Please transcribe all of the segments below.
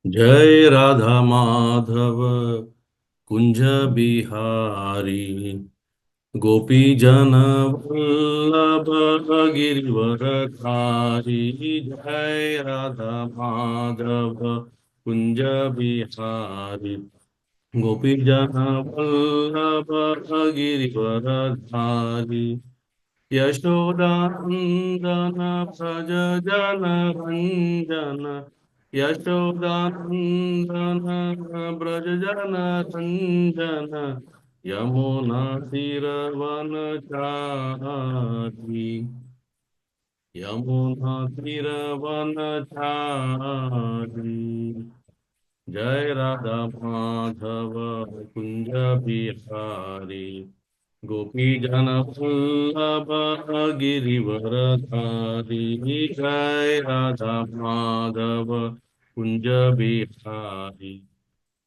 जय राधा माधव कुंज बिहारी गोपी जन वल्लभ गिरिवरधारी। जय राधा माधव कुंज बिहारी गोपी जन वल्लभ गिरिवरधारी। यशोदानन्दन व्रज जन रञ्जन यशोदानन्दन व्रज जन रञ्जन यमुना तीरवनचारी यमुना तीरवनचारी। जय राधा माधव कुंज बिहारी गोपी जन वल्लभ गिरिवरधारी। जय राधा माधव कुंज बिहारी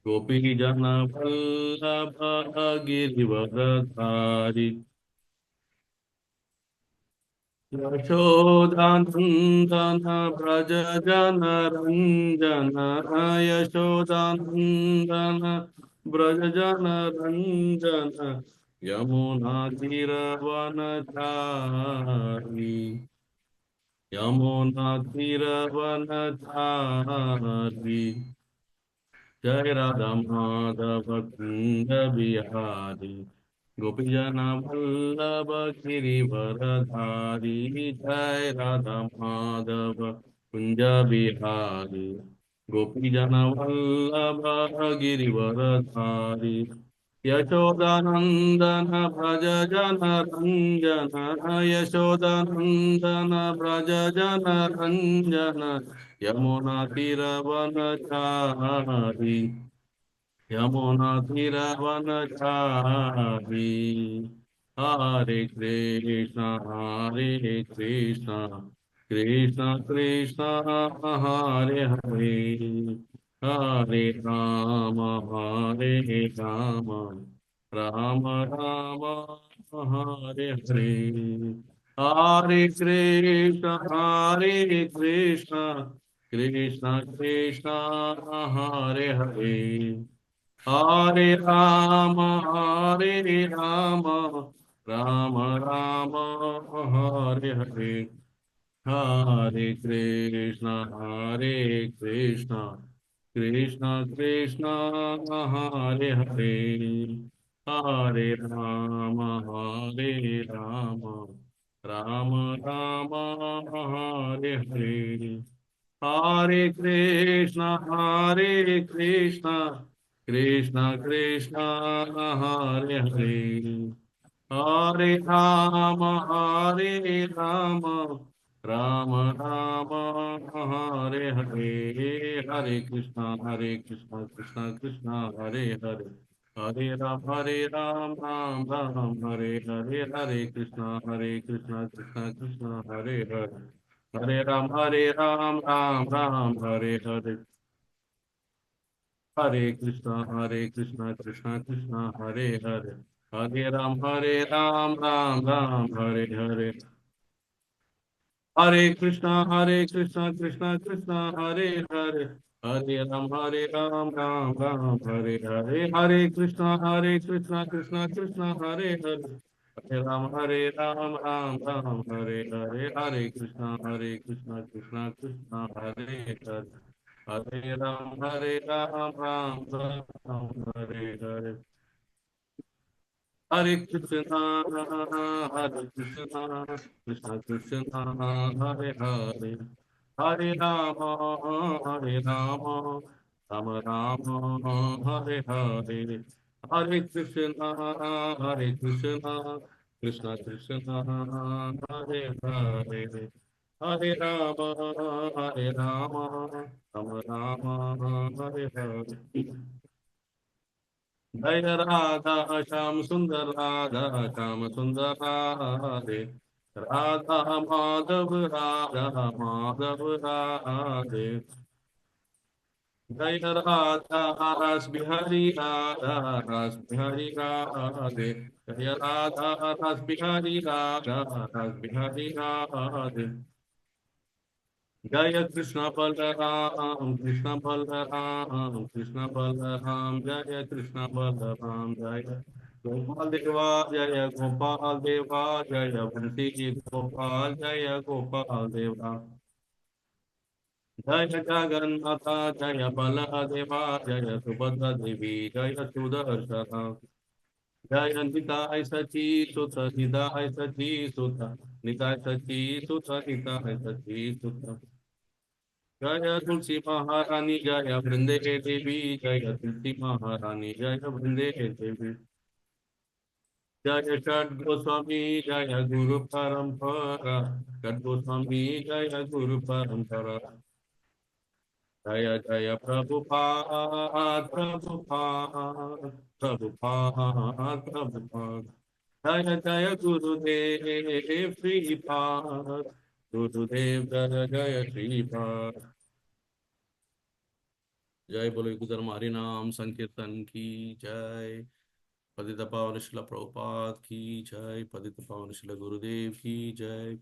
गोपी जन वल्लभ गिरिवरधारी। यशोदानन्दन व्रज जन रञ्जन यशोदानन्दन व्रज जन रञ्जन यमुना तीरवनचारी यमुना तीरवनचारी। जय राधा माधव कुंज बिहारी गोपी जन वल्लभ गिरिवरधारी। जय राधा माधव कुंज बिहारी गोपी जन वल्लभ गिरिवरधारी। यशोदानन्दन व्रज जन रञ्जन यशोदानन्दन व्रज जन रञ्जन यमुना तीरवनचारी यमुना तीरवनचारी। हरे कृष्ण कृष्ण कृष्ण हरे हरे हरे राम राम राम हरे हरे। हरे कृष्ण कृष्ण कृष्ण हरे हरे हरे राम राम राम हरे हरे। हरे कृष्ण कृष्ण कृष्ण हरे हरे हरे राम राम राम हरे हरे। हरे कृष्ण कृष्ण कृष्ण हरे हरे हरे राम राम राम हरे हरे। हरे कृष्ण कृष्ण कृष्ण हरे हरे हरे राम राम हरे कृष्ण कृष्ण कृष्ण हरे हरे हरे राम हरे हरे हरे कृष्ण कृष्ण कृष्ण हरे हरे हरे राम हरे हरे हरे कृष्ण कृष्ण कृष्ण हरे हरे हरे राम हरे हरे हरे कृष्ण कृष्ण कृष्ण हरे हरे राम हरे हरे हरे कृष्ण कृष्ण कृष्ण हरे हरे हरे राम हरे हरे हरे कृष्णा कृष्ण कृष्ण हरे हरे हरे राम राम हरे हरे हरे कृष्णा कृष्ण कृष्ण हरे हरे हरे राम राम हरे हरे। जय राधा श्याम सुंदर राधा श्याम सुंदर राधे राधा माधव राधे। जय राधा रस बिहारी राधे जय राधा रस बिहारी राधे जय कृष्ण बलराम कृष्ण बलराम कृष्ण बलराम जय कृष्ण बलराम जय गोपाल देवा जय गोपाल देवा जय बंसी गोपाल जय गोपाल देवा जय जगन्नाथ जय बलदेवा जय सुभद्रा देवी जय सुदर्शन जय निताय सची सुत निताय सची सुत निताय सची सुत निताय सची सुत जय तुलसी महारानी जय वृंदे देवी जय तुलसी महारानी जय वृंदे देवी जय षड गोस्वामी जय गुरु परंपरा षड गोस्वामी जय गुरु परंपरा जय जय प्रभुपाद प्रभुपाद प्रभुपाद प्रभुपाद जय जय गुरुदेव श्रीपाद गुरुदेव जय जय श्रीपाद जय बोलो गुदर हरि नाम संकीर्तन की जय पतित पावन शिला प्रभुपाद की जय पतित पावन शिला गुरुदेव की जय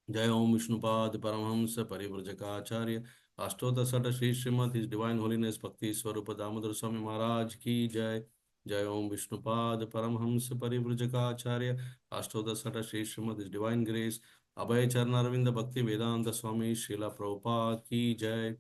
जय ओम विष्णुपाद परमहंस परिव्रजकाचार्य अष्टोत्तर शत Shri Srimad his divine holiness Bhakti Swarup Damodar Swami Maharaj की जय जय ओम विष्णुपाद परमहंस परिव्रजकाचार्य अष्टोत्तर शत Shri Srimad his divine grace Abhay Charan Aravind भक्ति वेदांत स्वामी श्रीला प्रभुपाद की जय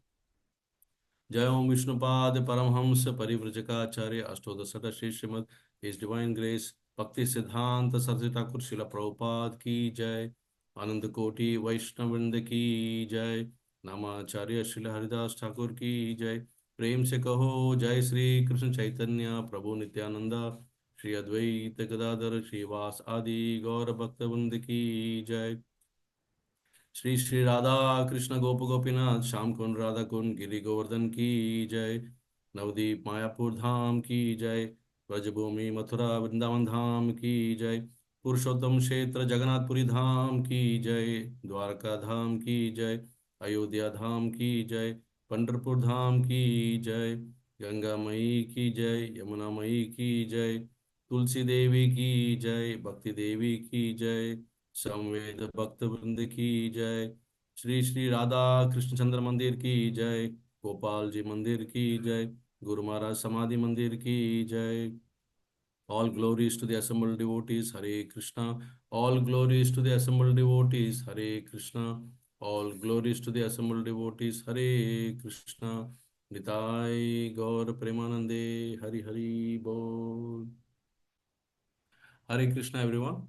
जय ओम विष्णुपाद परमहंस परिव्रजकाचार्य अष्टोत्तर शत Shri Srimad his divine grace Bhakti Siddhanta Saraswati Thakur शिला प्रभुपाद की जय आनंद कोटि वैष्णवृंद की जय नामाचार्य श्रील हरिदास ठाकुर की जय प्रेम से कहो जय श्री कृष्ण चैतन्य प्रभु नित्यानंद श्री अद्वैत गदाधर श्रीवास आदि गौर भक्तवृंद की जय श्री श्री राधा कृष्ण गोप गोपीनाथ श्याम कुंड राधा कुंड गिरि गोवर्धन की जय नवदीप मायापुर धाम की जय ब्रजभूमि मथुरा वृंदावन धाम की जय पुरुषोत्तम क्षेत्र जगन्नाथपुरी धाम की जय द्वारका धाम की जय अयोध्या धाम की जय पंढरपुर धाम की जय गंगा मई की जय यमुना मई की जय तुलसी देवी की जय भक्ति देवी की जय संवेद भक्त वृंद की जय श्री श्री राधा कृष्णचंद्र मंदिर की जय गोपाल जी मंदिर की जय गुरु महाराज समाधि मंदिर की जय all glories to the assembled devotees Hare Krishna all glories to the assembled devotees Hare Krishna all glories to the assembled devotees Hare Krishna Nitai Gaur Premanande Hari Hari Bol Hare Krishna everyone.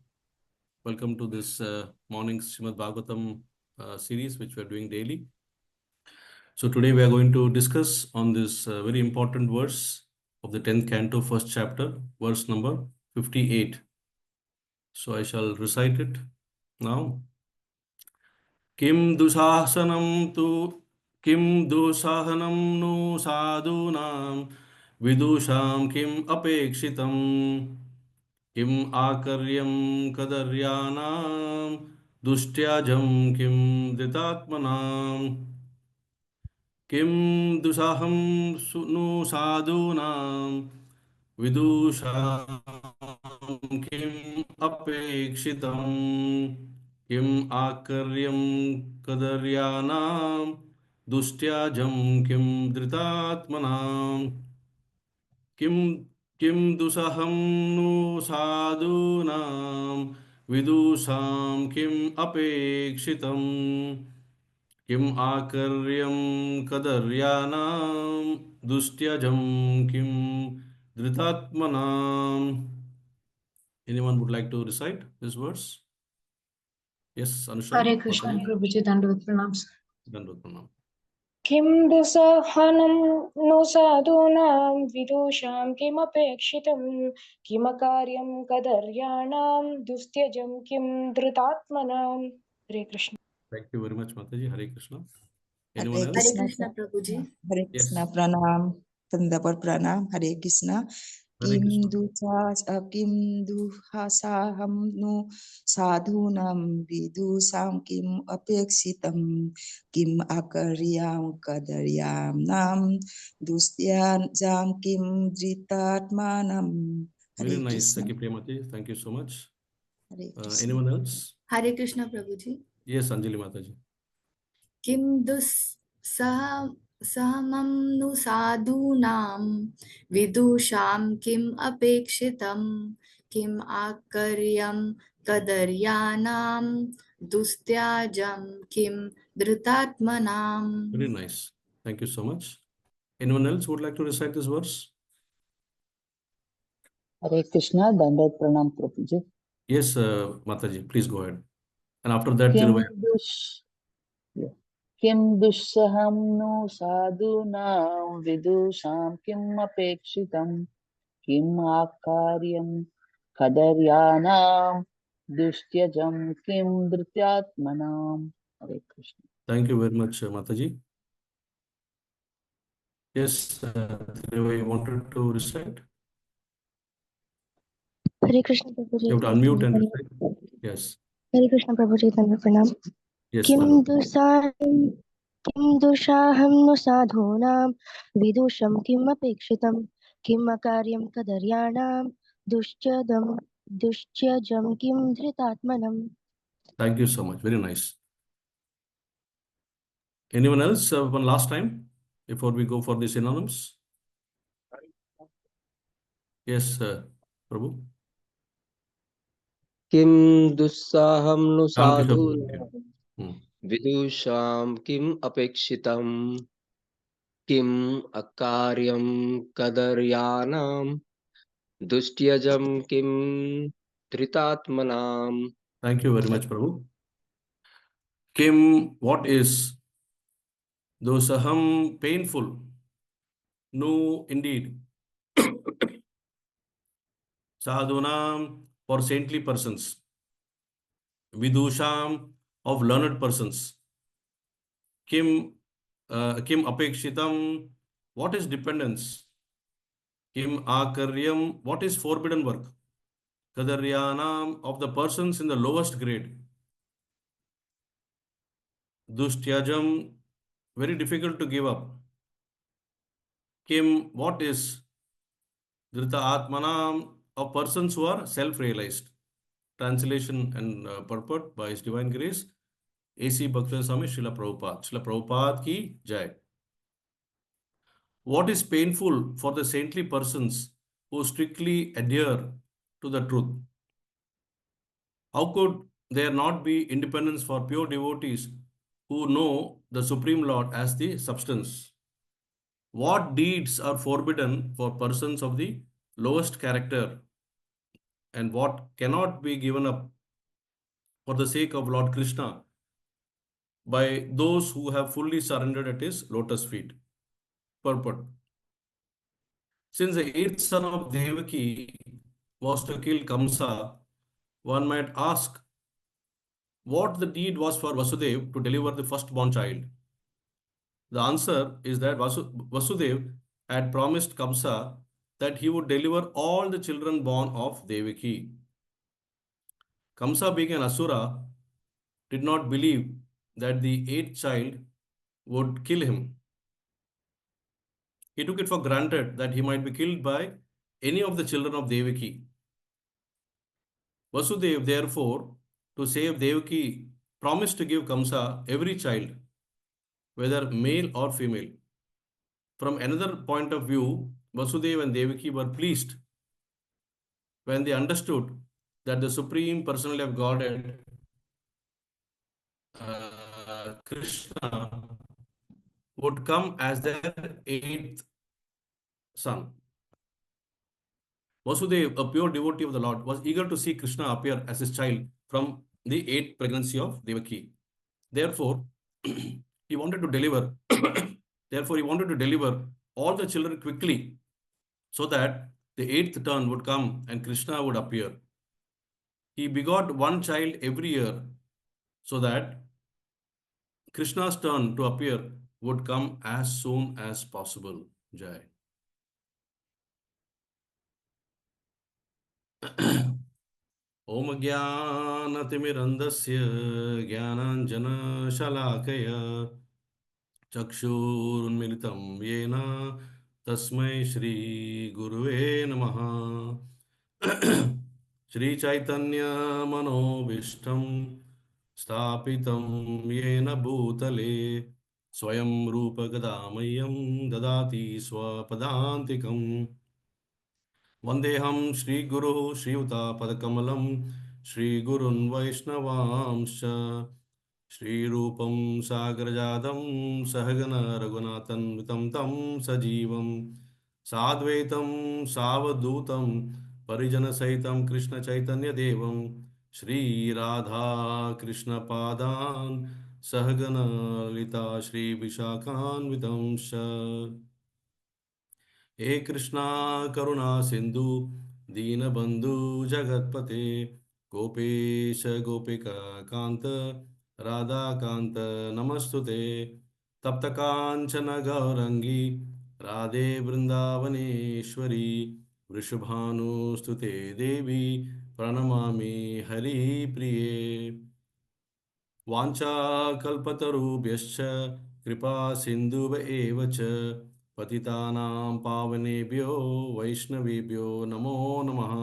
Welcome to this morning's Srimad Bhagavatam series, which we are doing daily. So today we are going to discuss on this very important verse of the 10th canto, first chapter, verse number 58. So I shall recite it now. Kim dusahanam tu kim dusahanam nu sadhunam vidusham kim apekshitam किम आकर्यं कदर्यानां दुष्ट्याजं किं धृतात्मनां किं दुसाहं नु साधूनां विदुषां किम् अपेक्षितं किम् आकर्यं कदर्यानां दुष्ट्याजं किं धृतात्मनां किं किं दुसहं नु साधूनां विदुषां किम् अपेक्षितं किम् आकर्यं कदर्यानां दुष्ट्यजं किं धृतात्मनाम्. Anyone would like to recite this verse? Yes, Anusha, Hare Krishna, Mataji. Prabhuji, Dandavat Pranams. Dandavat Pranam. किं दुस्सहनं नु साधूनां विदुषां किमपेक्षितं किमकार्यं कदर्याणां दुस्त्यजं किं धृतात्मनां. हरे Krishna. Thank you very much, Mataji. Hare Krishna. Hare Anyone else? Krishna, Prabhuji. Hare Yes. Krishna, Pranam, Tandapur Pranam, Hare Krishna. Hare Krishna. Kim duhasaham nu sadhunam vidusam kim apeksitam kim akaryam kadaryam nam dustyan jam kim dritatmanam. Very Hare nice, Krishna. Saki Premati. Thank you so much. Hare Krishna. Anyone else? Hare Krishna, Prabhuji. Yes, Anjali Mataji. किं दुस्सह सहमं नु साधूनां विदुषां किम् अपेक्षितं किम् आकर्यं कदर्यानां दुस्त्याजं किं धृतात्मनाम्. Very nice. Thank you so much. Anyone else would like to recite this verse? Hare Krishna, Dandavat Pranam Prabhuji. Yes, Mataji, please go ahead. And after that, Kim Tiruvai. dush Kim dussaham no sadhunam vidusham kim apekshitam kim akaryam kadaryanam dustyajam kim dhrityatmanam. Hare Krishna. Thank you very much, Mataji. Yes, Tiruvai wanted to recite. Hare Krishna Prabhuji, You have to Dandavat unmute and recite. Pranam. Yes. Hare Krishna Prabhuji, Dandavat Pranam. Yes, Kim Tanu. dusaham Kim dushaham no sadhunam vidusham kim apekshitam kim akaryam kadaryanam dushtyajam kim dhritatmanam. Thank you so much. Very nice. Anyone else? One last time before we go for the synonyms. Yes, Prabhu. किं दुस्साहं नु Ram Kishore Prabhu. साधूनां Hmm. विदुषां किम् अपेक्षितं किम् अकार्यं कदर्यानां दुष्ट्यजं किं धृतात्मनाम्. Thank you very much, Prabhu. Kim, what is dosaham painful? No, indeed. Sadhunam for saintly persons. Vidusham of learned persons. Kim, Kim apekshitam, what is dependence? Kim akaryam, what is forbidden work? Kadaryanam of the persons in the lowest grade. Dustyajam, very difficult to give up. Kim, what is Dhrita Atmanam of persons who are self-realized. Translation and purport by His Divine Grace, A.C. Bhaktivedanta Swami Srila Prabhupada. Srila Prabhupada ki jai. What is painful for the saintly persons who strictly adhere to the truth? How could there not be independence for pure devotees who know the Supreme Lord as the substance? What deeds are forbidden for persons of the lowest character, and what cannot be given up for the sake of Lord Krishna by those who have fully surrendered at his lotus feet? Purport. Since the eighth son of Devaki was to kill Kamsa, one might ask what the deed was for Vasudev to deliver the firstborn child. The answer is that Vasudev had promised Kamsa that he would deliver all the children born of Devaki. Kamsa, being an Asura, did not believe that the eighth child would kill him. He took it for granted that he might be killed by any of the children of Devaki. Vasudev, therefore, to save Devaki, promised to give Kamsa every child, whether male or female. From another point of view, Vasudev and Devaki were pleased when they understood that the Supreme Personality of Godhead, Krishna, would come as their eighth son. Vasudev, a pure devotee of the Lord, was eager to see Krishna appear as his child from the eighth pregnancy of Devaki. Therefore, he wanted to deliver. Therefore, he wanted to deliver all the children quickly, so that the eighth turn would come and Krishna would appear. He begot one child every year, so that Krishna's turn to appear would come as soon as possible. Jai. Om Jnanatimirandasya Jnananjana Chakshurunmilitam Yena Tasmai Shri Guruve Namaha. Shri Chaitanya Manobishtam स्थापितं येन भूतले स्वयं रूपकदा मह्यं ददाति स्वपदान्तिकम् वन्देऽहं श्रीगुरुः श्रीयुतापदकमलं श्रीगुरुन् वैष्णवांश्च श्रीरूपं सागरजातं सहगण रघुनाथन्वितं तं सजीवं साद्वैतं सावधूतं परिजनसहितं कृष्णचैतन्यदेवं श्रीराधा कृष्णपादान् सहगण ललिता श्रीविशाखान्वितं च हे कृष्णा करुणा सिंधु दीनबंधु जगतपते गोपेश गोपिका कांत राधा कांत नमस्तुते तप्त कांचन गौरंगी राधे वृंदावनेश्वरी वृषभानुस्तुते देवी प्रणमामि हरिप्रिये वाञ्छाकल्पतरुभ्यश्च कृपा सिन्धुव एव च पतितानां पावनेभ्यो वैष्णवेभ्यो नमो नमः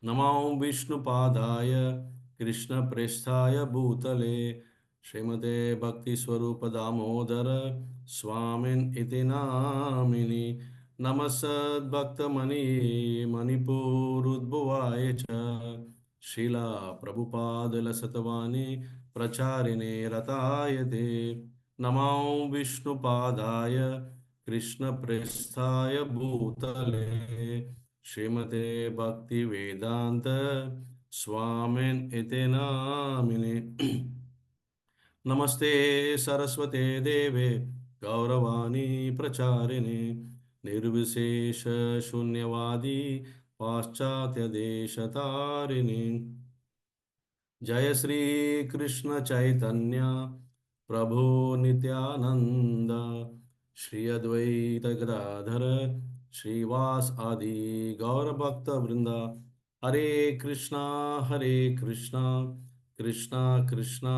नमो विष्णुपादाय कृष्णप्रेष्ठाय भूतले श्रीमते भक्तिस्वरूपदामोदर स्वामिन् इति नामिनि नमस्सद्भक्तमणि मणिपुरुद्भवाय च शिला प्रभुपादलसतवानि प्रचारिणे रताय ते नमो विष्णुपादाय कृष्णप्रेष्ठाय भूतले श्रीमते भक्तिवेदांत स्वामिन् इति नामिने नमस्ते सरस्वते देवे गौरवाणी प्रचारिणे निर्विशेष शून्यवादी पाश्चात्य देशतारिणे जय श्री कृष्ण चैतन्य प्रभु नित्यानंद श्री अद्वैत गदाधर श्रीवास आदि गौर भक्त वृंदा हरे कृष्णा कृष्णा कृष्णा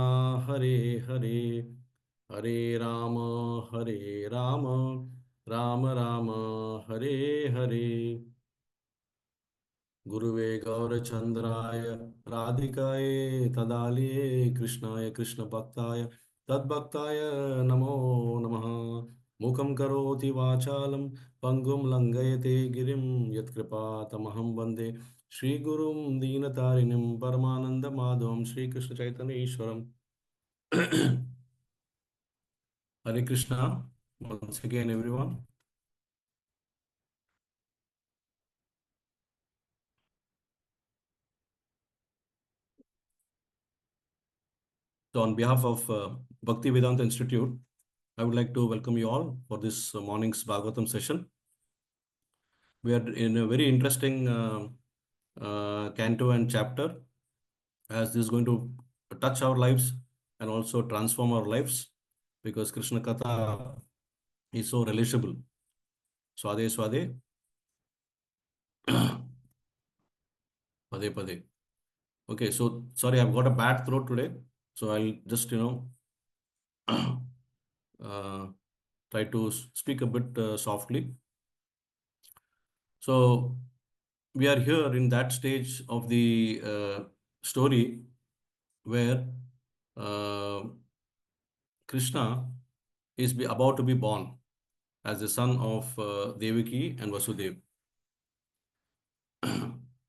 हरे हरे हरे राम हरे राम राम राम हरे हरे गुरुवे गौरचन्द्राय राधिकाये तदालये कृष्णाय कृष्णभक्ताय तद्भक्ताय नमो नमः मूकं करोति वाचालं पङ्गुं लङ्घयते गिरिं यत्कृपातमहं वन्दे श्रीगुरुं दीनतारिणीं परमानन्दमाधवं श्रीकृष्णचैतन्येश्वरम् हरे Krishna once again everyone. So on behalf of Bhaktivedanta Institute, I would like to welcome you all for this morning's Bhagavatam session. We are in a very interesting canto and chapter, as this is going to touch our lives and also transform our lives, because Krishna Katha is so relatable. Swade Swade, Pade Pade. Okay, so sorry, I've got a bad throat today, so I'll just, try to speak a bit softly. So we are here in that stage of the story where uh, Krishna is about to be born as the son of Devaki and Vasudev.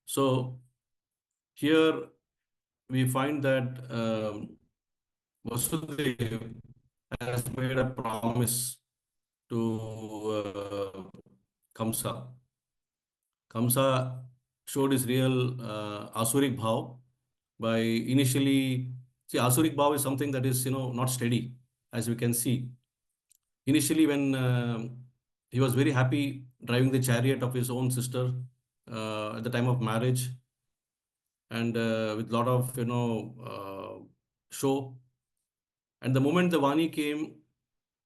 So here we find that Vasudev has made a promise to Kamsa. Kamsa showed his real Asuric bhav by initially, see, Asuric bhav is something that is, not steady, as we can see. Initially, when he was very happy driving the chariot of his own sister at the time of marriage, and with lot of, show. And the moment the Vani came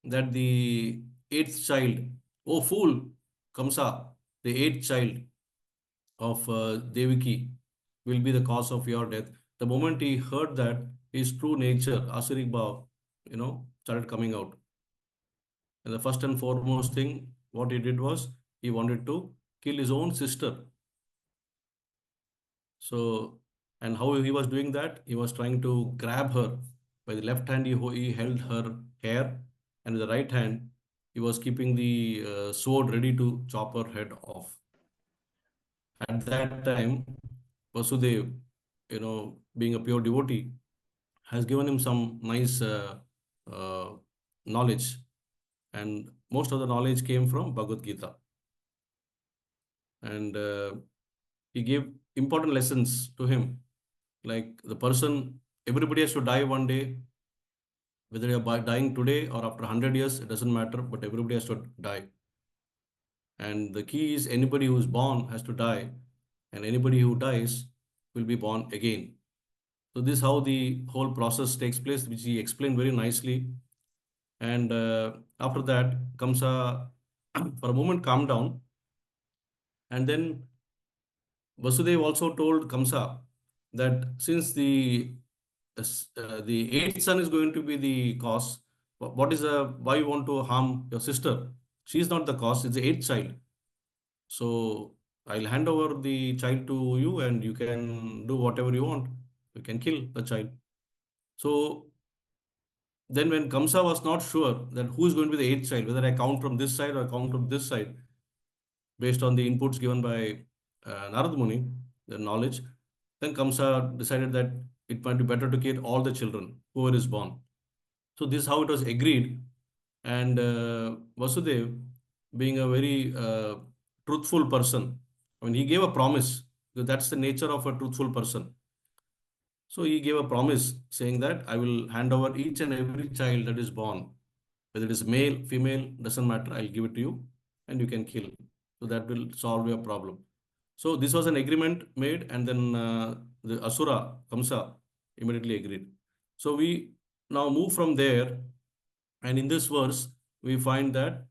that the eighth child, oh fool, Kamsa, the eighth child of Devaki will be the cause of your death. The moment he heard that, his true nature, Asurik Bhav, started coming out. And the first and foremost thing, what he did was he wanted to kill his own sister. So And how he was doing that? He was trying to grab her. By the left hand, he held her hair, and with the right hand, he was keeping the sword ready to chop her head off. At that time, Vasudev, being a pure devotee, has given him some nice uh, knowledge, and most of the knowledge came from Bhagavad Gita. And he gave important lessons to him, like the person, everybody has to die one day, whether you're dying today or after 100 years, it doesn't matter, but everybody has to die. And the key is anybody who is born has to die, and anybody who dies will be born again. So this is how the whole process takes place, which he explained very nicely. And after that, Kamsa, for a moment, calmed down. And then Vasudev also told Kamsa that since the eighth son is going to be the cause, what is why you want to harm your sister? She is not the cause; it's the eighth child. So I'll hand over the child to you, and you can do whatever you want. You can kill the child. So then, when Kamsa was not sure that who is going to be the eighth child, whether I count from this side or I count from this side, based on the inputs given by Narad Muni, the knowledge, then Kamsa decided that it might be better to kill all the children, whoever is born. So this is how it was agreed. And Vasudev, being a very truthful person, I mean, he gave a promise, because that's the nature of a truthful person. So he gave a promise saying that I will hand over each and every child that is born, whether it is male, female, doesn't matter, I'll give it to you and you can kill. So that will solve your problem. So this was an agreement made, and then the Asura, Kamsa, immediately agreed. So we now move from there, and in this verse, we find that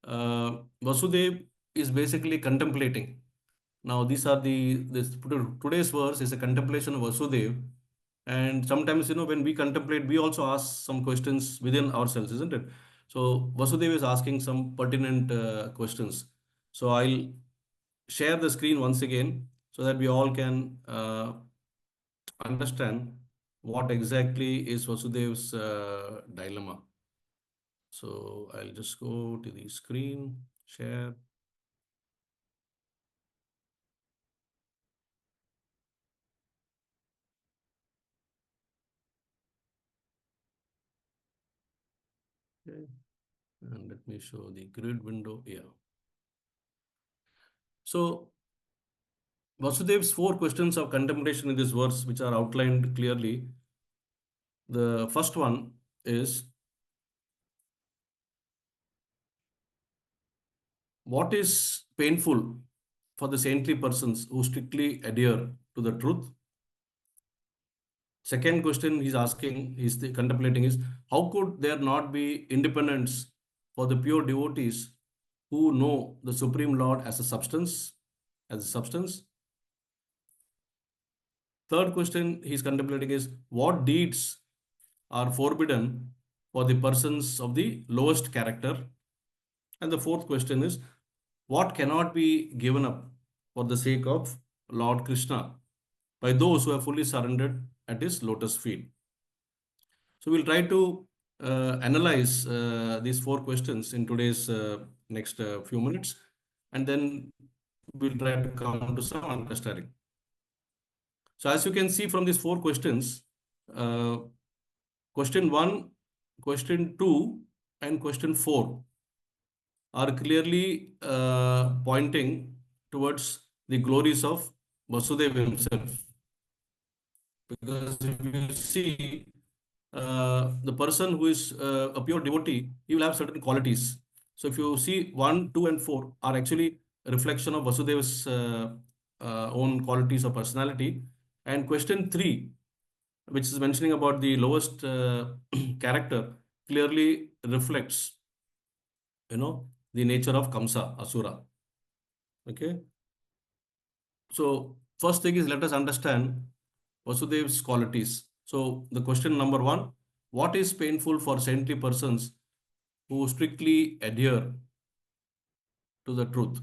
Vasudev is basically contemplating. Now, these are today's verse is a contemplation of Vasudev. And sometimes, when we contemplate, we also ask some questions within ourselves, isn't it? So Vasudev is asking some pertinent questions. So I'll share the screen once again so that we all can understand what exactly is Vasudev's dilemma. So I'll just go to the screen, share. Okay. And let me show the grid window here. So Vasudev's 4 questions of contemplation in this verse, which are outlined clearly. The first one is, what is painful for the saintly persons who strictly adhere to the truth? Second question he's contemplating is, how could there not be independence for the pure devotees who know the Supreme Lord as a substance? Third question he's contemplating is, what deeds are forbidden for the persons of the lowest character? And the fourth question is, what cannot be given up for the sake of Lord Krishna by those who have fully surrendered at his lotus feet? So we'll try to analyze these 4 questions in today's next few minutes, and then we'll try to come to some understanding. So as you can see from these 4 questions, uh, question 1, question 2, and question 4 are clearly pointing towards the glories of Vasudeva himself. Because if you see, the person who is a pure devotee, he will have certain qualities. So if you see 1, 2, and 4 are actually a reflection of Vasudeva's own qualities of personality. And question 3, which is mentioning about the lowest character, clearly reflects, the nature of Kamsa, Asura. Okay. So first thing is, let us understand Vasudev's qualities. So the question number 1, what is painful for saintly persons who strictly adhere to the truth?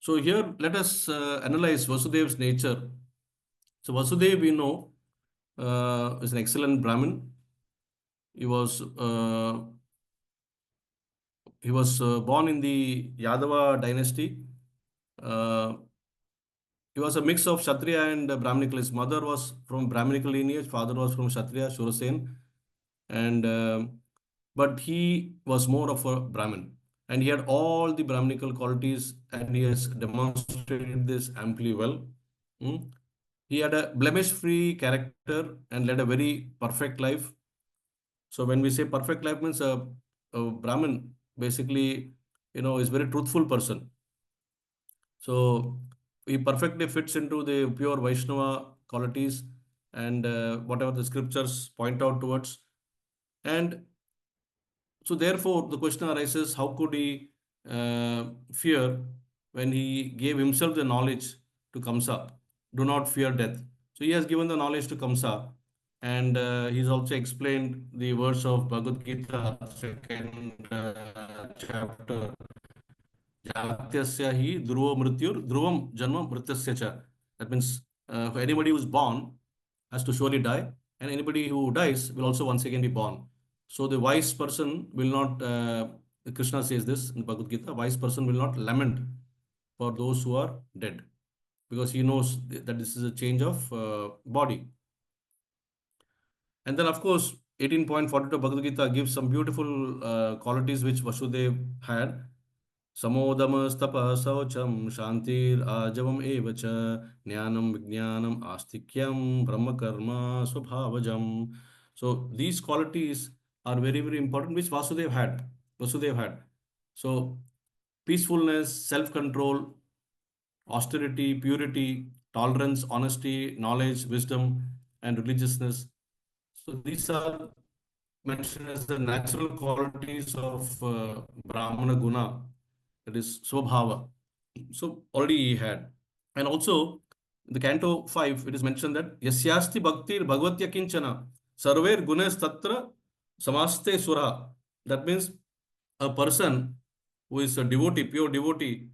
So here let us analyze Vasudev's nature. So Vasudev, we know, is an excellent Brahmin. He was born in the Yadava dynasty. Uh, he was a mix of Kshatriya and Brahminical. His mother was from Brahminical lineage, father was from Kshatriya, Shurasen, and but he was more of a Brahmin, and he had all the Brahminical qualities, and he has demonstrated this amply well. Hmm. He had a blemish-free character and led a very perfect life. So when we say perfect life means a Brahmin basically, is very truthful person. So he perfectly fits into the pure Vaishnava qualities and whatever the scriptures point out towards. And so therefore the question arises, how could he fear when he gave himself the knowledge to Kamsa? Do not fear death. So he has given the knowledge to Kamsa, and he's also explained the verse of Bhagavad Gita, second chapter. Jatyasya hi dhruva mrityur dhruvam janma mrityasya cha. That means anybody who's born has to surely die, and anybody who dies will also once again be born. So the wise person will not, Krishna says this in Bhagavad Gita, wise person will not lament for those who are dead, because he knows that this is a change of body. And then, of course, 18.42 Bhagavad Gita gives some beautiful qualities which Vasudev had. Samodamastapa saucham shantir ajavam evacha jnanam vijnanam astikyam brahmakarma swabhavajam. So these qualities are very, very important, which Vasudev had. Vasudev had. So peacefulness, self-control, austerity, purity, tolerance, honesty, knowledge, wisdom, and religiousness. So these are mentioned as the natural qualities of Brahmana Guna, that is Swabhava. So already he had. And also, in the Canto 5, it is mentioned that Yasyasti Bhaktir Bhagavatya Kinchana Sarver Gunas Tatra Samaste Sura. That means a person who is a devotee, pure devotee,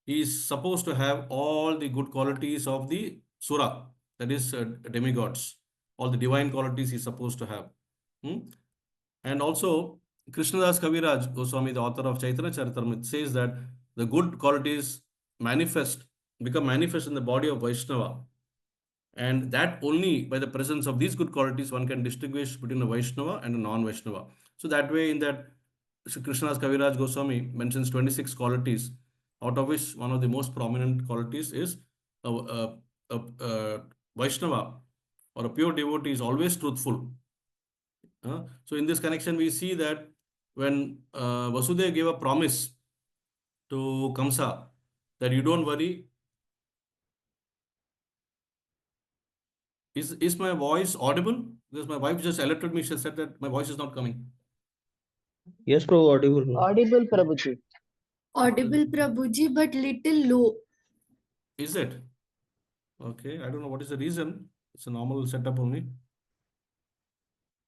he is supposed to have all the good qualities of the Sura, that is demigods. All the divine qualities he is supposed to have. Hmm? And also, Krishnadas Kaviraj Goswami, the author of Chaitanya Charitamrita, says that the good qualities become manifest in the body of Vaishnava. And that only by the presence of these good qualities one can distinguish between a Vaishnava and a non-Vaishnava. So that way, in that, Sri Krishnadas Kaviraj Goswami mentions 26 qualities, out of which one of the most prominent qualities is a Vaishnava or a pure devotee is always truthful. So in this connection, we see that when Vasudeva gave a promise to Kamsa that you don't worry, is my voice audible? Because my wife just alerted me. She said that my voice is not coming. Yes, Prabhu, audible now. Audible, Prabhuji. Audible, Prabhuji, but little low. Is it? Okay, I don't know what is the reason. It's a normal setup only.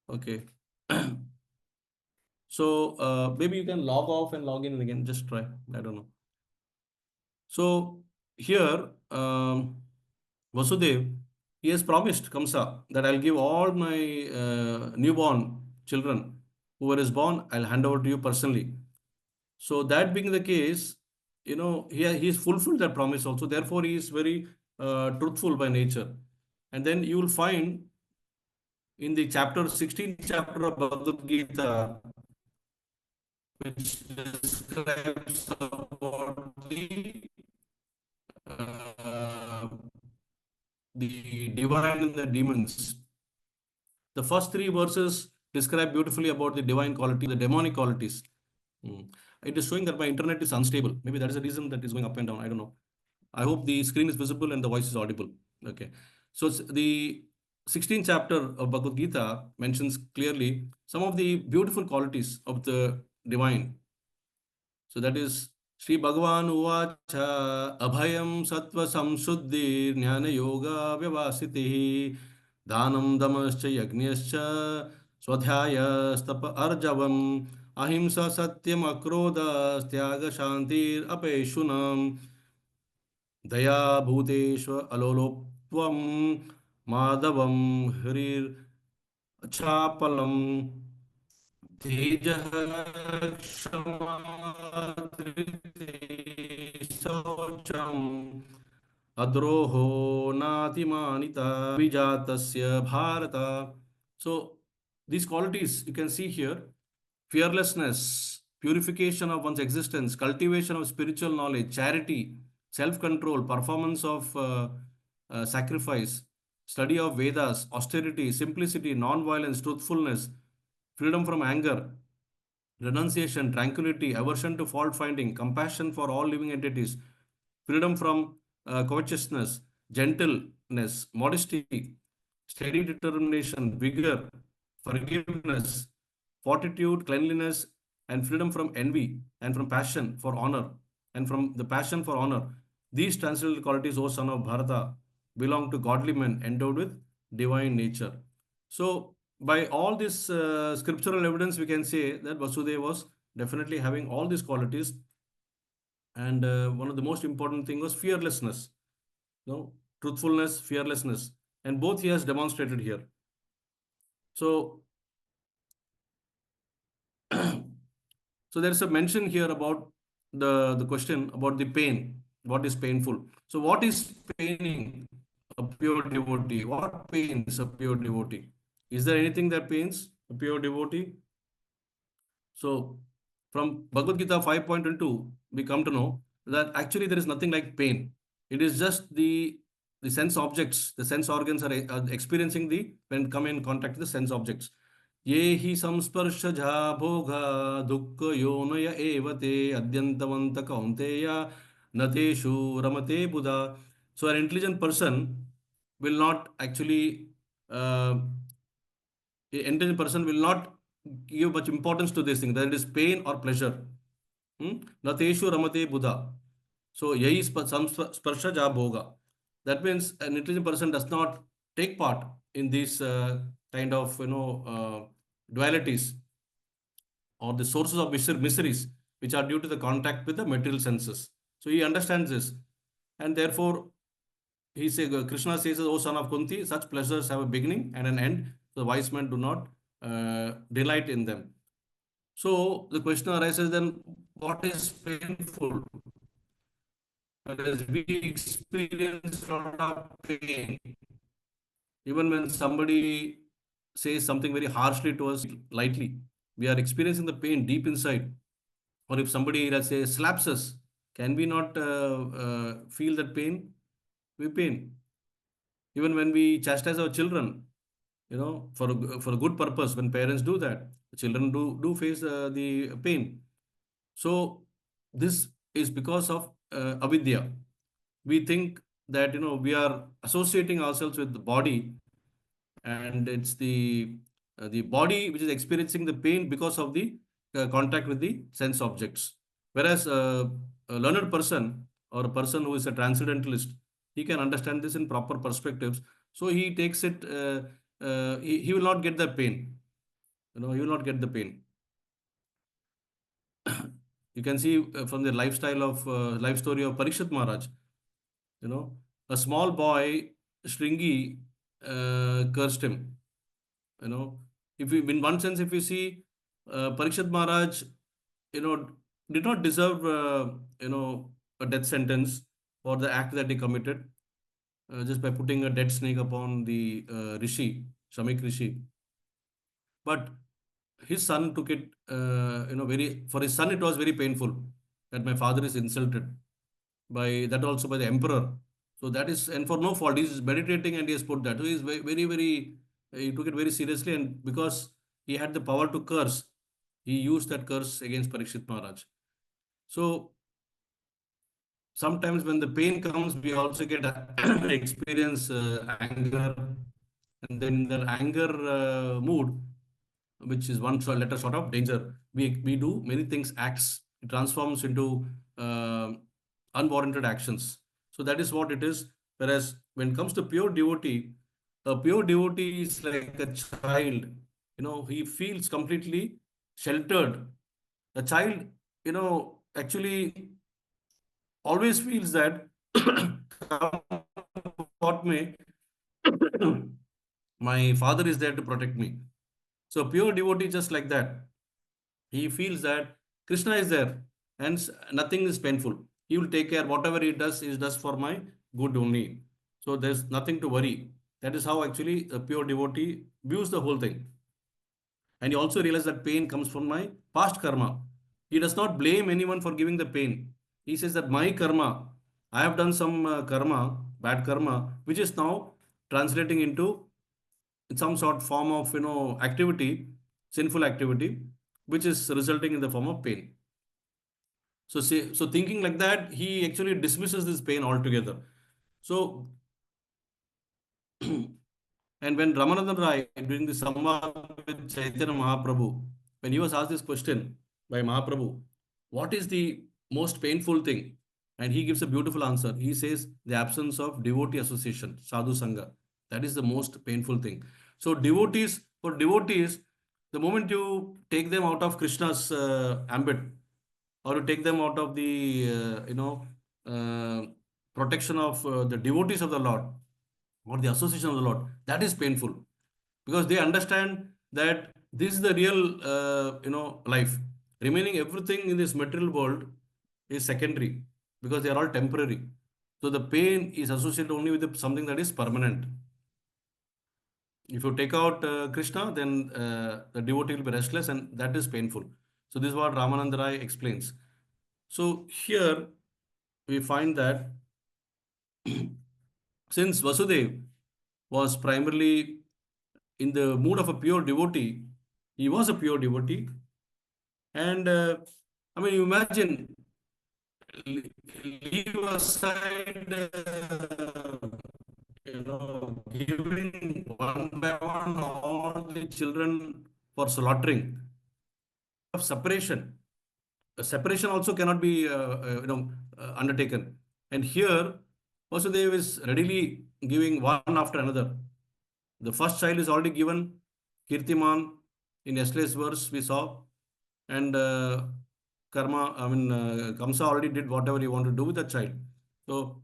Okay. So maybe you can log off and log in again. Just try. I don't know. So here, Vasudev, he has promised Kamsa that I'll give all my newborn children, whoever is born, I'll hand over to you personally. So that being the case, he's fulfilled that promise also. Therefore, he is very truthful by nature. And then you will find in the 16th chapter of Bhagavad Gita, which describes about uh, the divine and the demons. The first three verses describe beautifully about the divine quality, the demonic qualities. It is showing that my internet is unstable. Maybe that is the reason that is going up and down. I don't know. I hope the screen is visible and the voice is audible. Okay. So the 16th chapter of Bhagavad Gita mentions clearly some of the beautiful qualities of the divine. So that is Sri Bhagavan Uvacha Abhayam Sattva Samshuddhi Jnana Yoga Vyavasitihi Dhanam Damascha Yagnyascha Swadhyaya Stapa Arjavam Ahimsa Satyam Akroda Styaga Shantir Apeshunam. दया भूतेष्व अलोलोप्त्वं माधवं हरिर्चापलं तेजः क्षमा धृतिः शौचम् अद्रोहो नातिमानिता विजातस्य Bharat. So these qualities you can see here: fearlessness, purification of one's existence, cultivation of spiritual knowledge, charity, self-control, performance of sacrifice, study of Vedas, austerity, simplicity, non-violence, truthfulness, freedom from anger, renunciation, tranquility, aversion to fault finding, compassion for all living entities, freedom from covetousness, gentleness, modesty, steady determination, vigor, forgiveness, fortitude, cleanliness, and freedom from envy and from passion for honor and from the passion for honor. These transcendental qualities, O son of Bharata, belong to godly men endowed with divine nature. So, by all this scriptural evidence, we can say that Vasudeva was definitely having all these qualities. And one of the most important thing was fearlessness, truthfulness, fearlessness, and both he has demonstrated here. So, so there is a mention here about the question about the pain. What is painful? So, what is paining a pure devotee? What pains a pure devotee? Is there anything that pains a pure devotee? So, from Bhagavad Gita 5.2, we come to know that actually there is nothing like pain. It is just the sense objects, the sense organs are experiencing the when come in contact with the sense objects. ये हि संस्पर्शजा भोगा दुःख योनय एव ते अद्यन्तवन्त कौन्तेय न तेषु रमते बुधा. So an intelligent person will not actually intelligent person will not give much importance to this thing, that it is pain or pleasure. Nateshu ramate buddha. So yahi sparsha ja bhoga. That means an intelligent person does not take part in these kind of dualities or the sources of miseries which are due to the contact with the material senses. So he understands this, and therefore he says, Krishna says, "O son of Kunti, such pleasures have a beginning and an end. The wise men do not delight in them." So the question arises then, what is painful? Whereas we experience a lot of pain, even when somebody says something very harshly to us lightly, we are experiencing the pain deep inside. Or if somebody, let's say, slaps us, can we not feel that pain? We pain. Even when we chastise our children, for a good purpose, when parents do that, the children do face the pain. So this is because of avidya. We think that we are associating ourselves with the body, and it's the body which is experiencing the pain because of the contact with the sense objects. Whereas a learned person or a person who is a transcendentalist, he can understand this in proper perspectives. So he takes it. He will not get the pain. He will not get the pain. You can see from the life story of Parikshit Maharaj. A small boy, Shringi, cursed him. If we, in one sense, if you see, Parikshit Maharaj, you know, did not deserve, a death sentence for the act that he committed, just by putting a dead snake upon the Rishi, Shamik Rishi. But his son took it, for his son, it was very painful that my father is insulted by that also by the emperor. So that is, and for no fault, he is meditating and he has put that. So he is very, very, he took it very seriously, and because he had the power to curse, he used that curse against Parikshit Maharaj. So sometimes when the pain comes, we also get experience anger, and then the anger mood, which is one letter short of danger. We do many things, acts, it transforms into unwarranted actions. So that is what it is. Whereas when it comes to pure devotee, a pure devotee is like a child. He feels completely sheltered. The child, actually always feels that what may, my father is there to protect me. So pure devotee just like that. He feels that Krishna is there and nothing is painful. He will take care. Whatever he does for my good only. So there's nothing to worry. That is how actually a pure devotee views the whole thing. And he also realizes that pain comes from my past karma. He does not blame anyone for giving the pain. He says that my karma, I have done some karma, bad karma, which is now translating into some sort form of activity, sinful activity, which is resulting in the form of pain. So thinking like that, he actually dismisses this pain altogether. So and when Ramanandan Rai, during the Samvad with Chaitanya Mahaprabhu, when he was asked this question by Mahaprabhu, what is the most painful thing? And he gives a beautiful answer. He says, the absence of devotee association, sadhu sangha. That is the most painful thing. So for devotees, the moment you take them out of Krishna's ambit, or you take them out of the, uh, protection of the devotees of the Lord, or the association of the Lord, that is painful, because they understand that this is the real, life. Remaining everything in this material world is secondary, because they are all temporary. So the pain is associated only with something that is permanent. If you take out Krishna, then the devotee will be restless, and that is painful. So this is what Ramananda Rai explains. So here we find that since Vasudev was primarily in the mood of a pure devotee, he was a pure devotee. And I mean, you imagine, leave aside, giving one by one all the children for slaughtering, of separation. A separation also cannot be, undertaken. And here, Vasudev is readily giving one after another. The first child is already given, Kirtiman, in yesterday's verse we saw, and Kamsa already did whatever he wanted to do with the child. So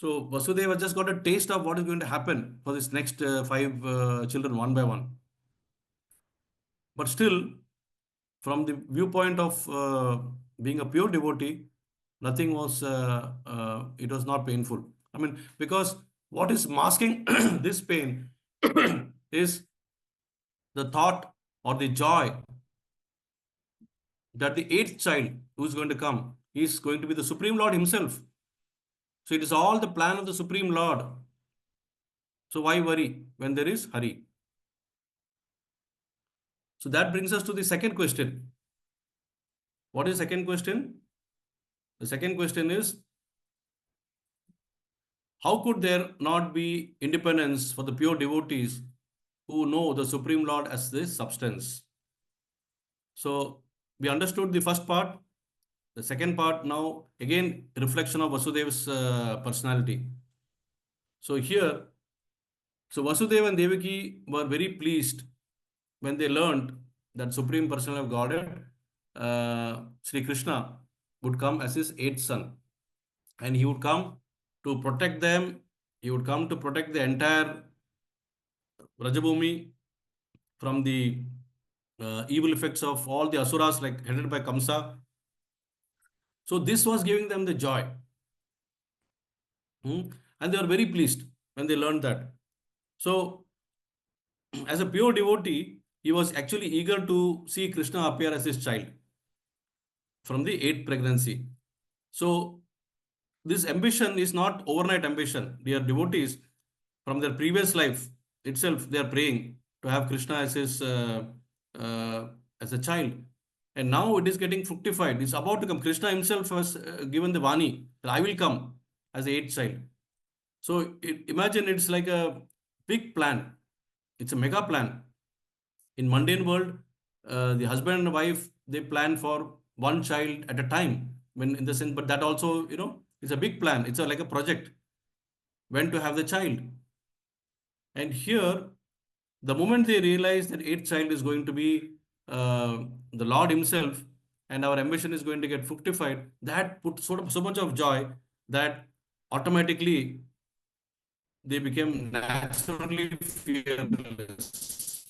Vasudeva just got a taste of what is going to happen for this next five children, one by one. But still, from the viewpoint of being a pure devotee, nothing was, it was not painful. I mean, because what is masking this pain is the thought or the joy that the eighth child who is going to come is going to be the Supreme Lord himself. So it is all the plan of the Supreme Lord. So why worry when there is Hari? So that brings us to the second question. What is the second question? The second question is, how could there not be independence for the pure devotees who know the Supreme Lord as this substance? So we understood the first part. The second part now, again, reflection of Vasudev's personality. So here, so Vasudeva and Devaki were very pleased when they learned that Supreme Personality of Godhead, Sri Krishna, would come as his eighth son. And he would come to protect them. He would come to protect the entire Rajabhumi from the evil effects of all the asuras, like headed by Kamsa. So this was giving them the joy. And they were very pleased when they learned that. So as a pure devotee, he was actually eager to see Krishna appear as his child from the eighth pregnancy. So this ambition is not overnight ambition. They are devotees from their previous life itself. They are praying to have Krishna as his uh, as a child, and now it is getting fructified. It's about to come. Krishna himself has given the vani that I will come as the eighth child. So imagine, it's like a big plan. It's a mega plan. In mundane world, the husband and wife, they plan for one child at a time. When in the sense, but that also, it's a big plan. It's like a project. When to have the child. And here, the moment they realize that eighth child is going to be the Lord himself, and our ambition is going to get fructified, that put so much of joy that automatically they became naturally fearless.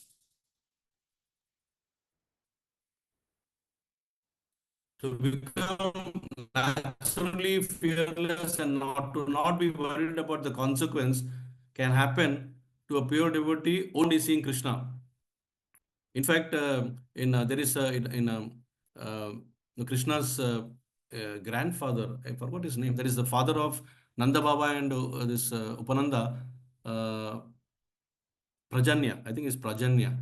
To become naturally fearless and not be worried about the consequence can happen to a pure devotee only seeing Krishna. In fact, in there is uh, Krishna's grandfather. I forgot his name. That is the father of Nanda Baba and this Upananda. Prajanya, I think it's Prajanya.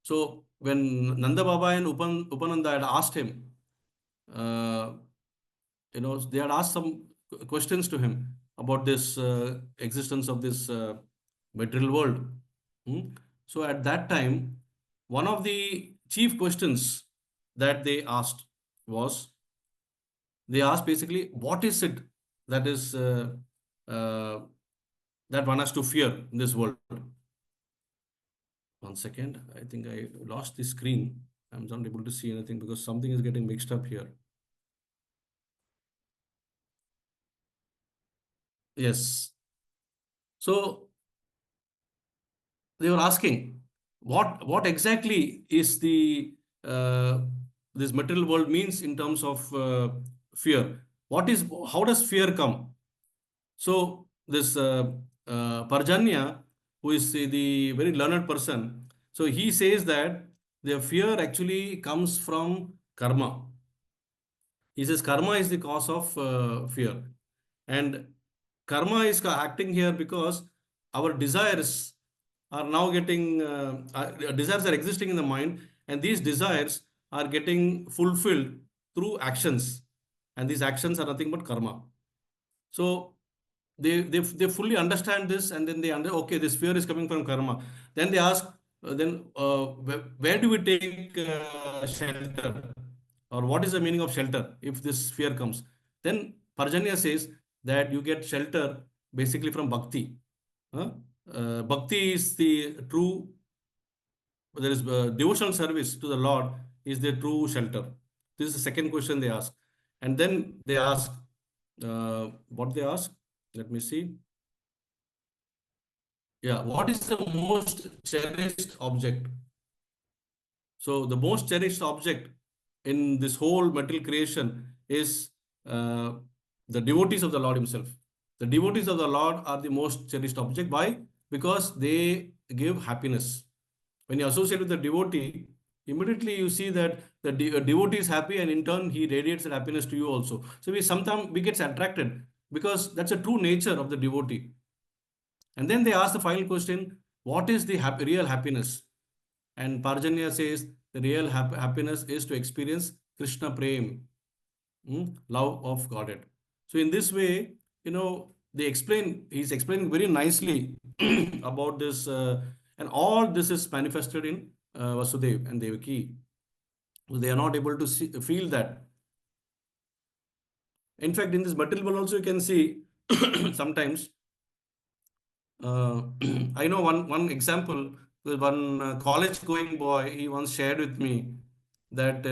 So when Nanda Baba and Upananda had asked him, uh, they had asked some questions to him about this existence of this material world. Hmm? So at that time, one of the chief questions that they asked was, they asked basically, what is it that is uh, that one has to fear in this world? One second, I think I lost the screen. I'm not able to see anything because something is getting mixed up here. Yes. So they were asking, what exactly is the this material world means in terms of fear? How does fear come? So this Parjanya, who is the very learned person, so he says that the fear actually comes from karma. He says karma is the cause of fear. And karma is acting here because our desires are now getting, desires are existing in the mind, and these desires are getting fulfilled through actions. And these actions are nothing but karma. So they fully understand this, and then okay, this fear is coming from karma. Then they ask, where do we take shelter, or what is the meaning of shelter if this fear comes? Then Parjanya says that you get shelter basically from bhakti. Huh? Bhakti is the true. There is devotional service to the Lord is the true shelter. This is the second question they ask, and then they ask what they ask. Let me see. Yeah, what is the most cherished object? So the most cherished object in this whole material creation is uh, the devotees of the Lord Himself. The devotees of the Lord are the most cherished object. Why? Because they give happiness. When you associate with the devotee, immediately you see that the devotee is happy, and in turn he radiates that happiness to you also. So we sometimes we get attracted because that's a true nature of the devotee. And then they ask the final question, what is the real happiness? And Parjanya says the real happiness is to experience Krishna Prem, love of Godhead. So in this way, he's explaining very nicely about this, and all this is manifested in Vasudev and Devaki. So they are not able to feel that. In fact, in this material world also you can see sometimes. I know one example. One college-going boy, he once shared with me that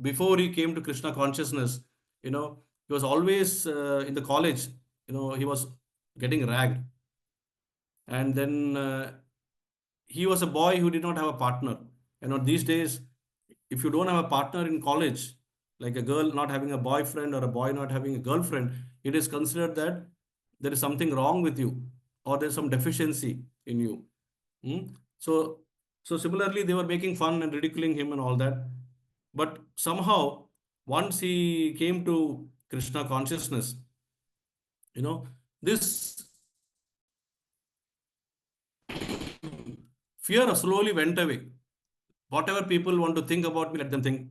before he came to Krishna consciousness, he was always in the college. He was getting ragged, and then he was a boy who did not have a partner. These days, if you don't have a partner in college, like a girl not having a boyfriend or a boy not having a girlfriend, it is considered that there is something wrong with you, or there's some deficiency in you. Hmm? So, so similarly, they were making fun and ridiculing him and all that. But somehow, once he came to Krishna consciousness, this fear slowly went away. Whatever people want to think about me, let them think.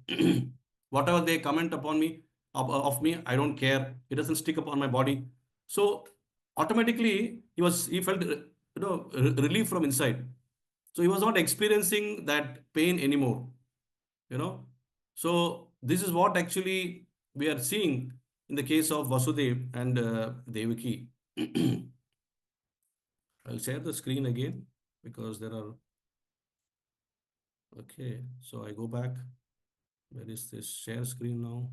Whatever they comment upon me, of me, I don't care. It doesn't stick upon my body. So automatically, he felt relief from inside. So he was not experiencing that pain anymore. You know. So this is what actually we are seeing in the case of Vasudev and Devaki. I'll share the screen again because there are. Okay, so I go back. Where is this share screen now?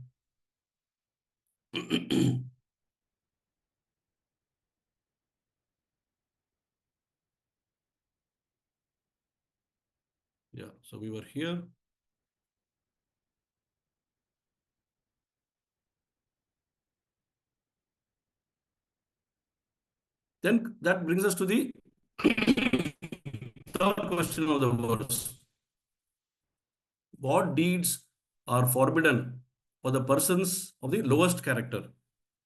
Yeah, so we were here. Then that brings us to the third question of the verse. What deeds are forbidden for the persons of the lowest character?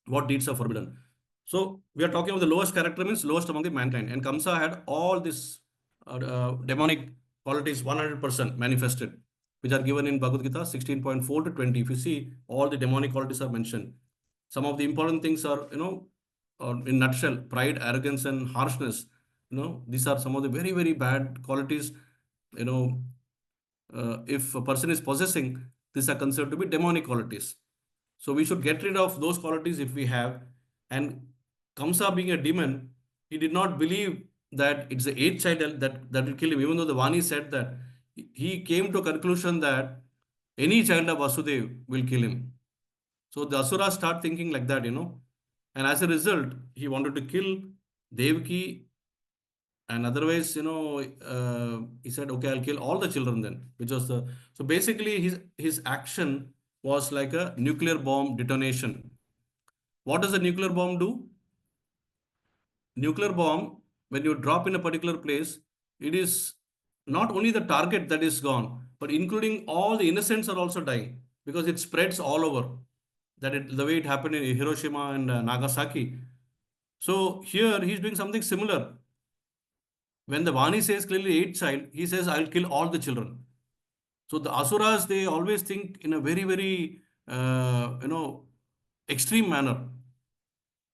What deeds are forbidden? So we are talking about the lowest character means lowest among the mankind. And Kamsa had all these demonic qualities 100% manifested, which are given in Bhagavad Gita 16.4 to 20. If you see, all the demonic qualities are mentioned. Some of the important things are, in nutshell, pride, arrogance, and harshness. These are some of the very, very bad qualities. You know, if a person is possessing, these are considered to be demonic qualities. So we should get rid of those qualities if we have. And Kamsa being a demon, he did not believe that it's the eighth child that will kill him, even though the Vani said that. He came to a conclusion that any child of Vasudev will kill him. So the Asuras start thinking like that. And as a result, he wanted to kill Devaki, and otherwise, he said, okay, I'll kill all the children then, which was the. So basically, his action was like a nuclear bomb detonation. What does a nuclear bomb do? Nuclear bomb, when you drop in a particular place, it is not only the target that is gone, but including all the innocents are also dying because it spreads all over. The way it happened in Hiroshima and Nagasaki. So here he's doing something similar. When the Vani says clearly eighth child, he says, I'll kill all the children. So the Asuras, they always think in a very, very, extreme manner.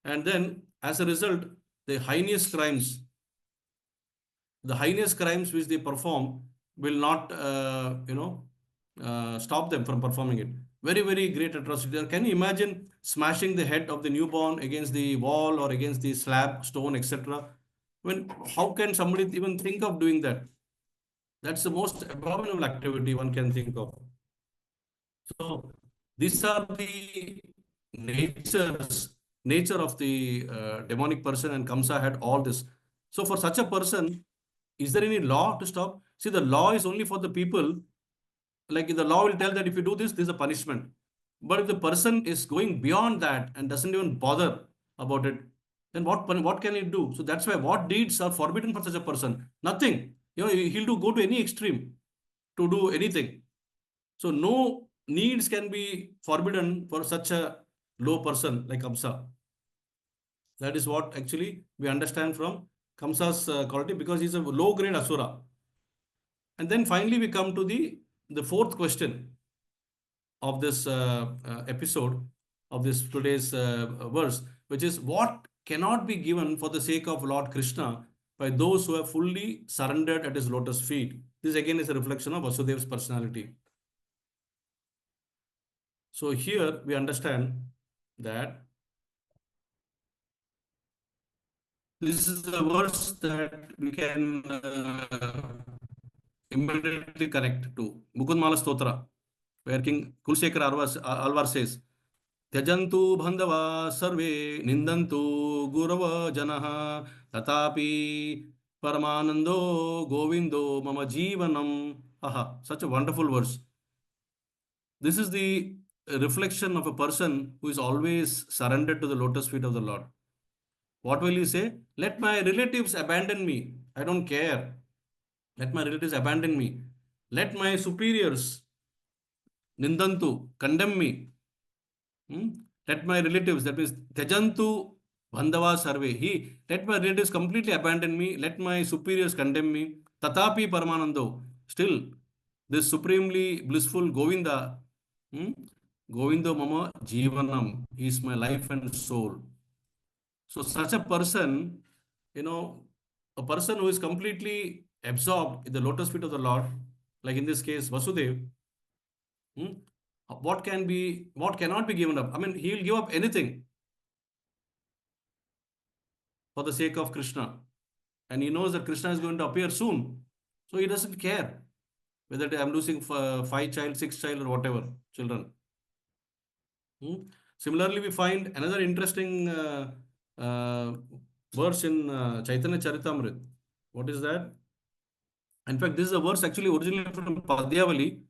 And then as a result, the heinous crimes, the heinous crimes which they perform will not, stop them from performing it. Very, very great atrocity. Can you imagine smashing the head of the newborn against the wall or against the slab, stone, etc.? How can somebody even think of doing that? That's the most abominable activity one can think of. So these are the nature of the demonic person, and Kamsa had all this. So for such a person, is there any law to stop? See, the law is only for the people. Like the law will tell that if you do this, this is a punishment. But if the person is going beyond that and doesn't even bother about it, then what can he do? So that's why what deeds are forbidden for such a person? Nothing. He'll go to any extreme to do anything. So no needs can be forbidden for such a low person like Kamsa. That is what actually we understand from Kamsa's quality, because he's a low grade Asura. And then finally we come to the fourth question of this episode, of this today's verse, which is what cannot be given for the sake of Lord Krishna by those who have fully surrendered at his lotus feet. This again is a reflection of Vasudev's personality. So here we understand that this is the verse that we can immediately connect to Mukundmala Stotra, where King Kulsekar Alvar says, Tyajantu bandhava sarve nindantu gurava janaha tatapi paramanando govindo mama jivanam. Aha, such a wonderful verse. This is the reflection of a person who is always surrendered to the lotus feet of the Lord. What will he say? Let my relatives abandon me. I don't care. Let my relatives abandon me. Let my superiors nindantu condemn me. Let my relatives, that means Tejantu Bandhava Sarve. Let my relatives completely abandon me. Let my superiors condemn me. Tatapi Paramanando. Still, this supremely blissful Govinda, Govindo Mama Jivanam, is my life and soul. So such a person, a person who is completely absorbed in the lotus feet of the Lord, like in this case Vasudev, what cannot be given up? I mean, he will give up anything for the sake of Krishna. And he knows that Krishna is going to appear soon. So he doesn't care whether I'm losing 5 child, 6 child, or whatever children. Similarly, we find another interesting verse in Chaitanya Charitamrita. What is that? In fact, this is a verse actually originally from Padyavali,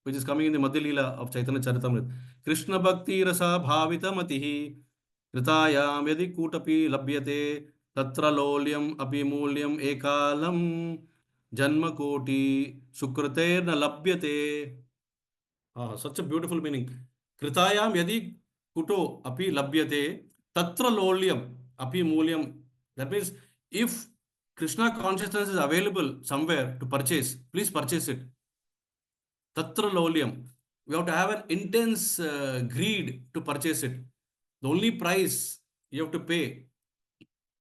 which is coming in the Madhya Leela of Chaitanya Charitamrita. Krishna Bhakti Rasa Bhavita Matihi Kritayam Yadi Kutapi Labhyate Tatra Lolyam Api Mulyam Ekalam Janma Koti Sukrate Na Labhyate. Ah, such a beautiful meaning. Kritayam Yadi Kuto Api Labhyate Tatra Lolyam Api Mulyam. That means if Krishna consciousness is available somewhere to purchase, please purchase it. Tatra Lolyam. We have to have an intense greed to purchase it. The only price you have to pay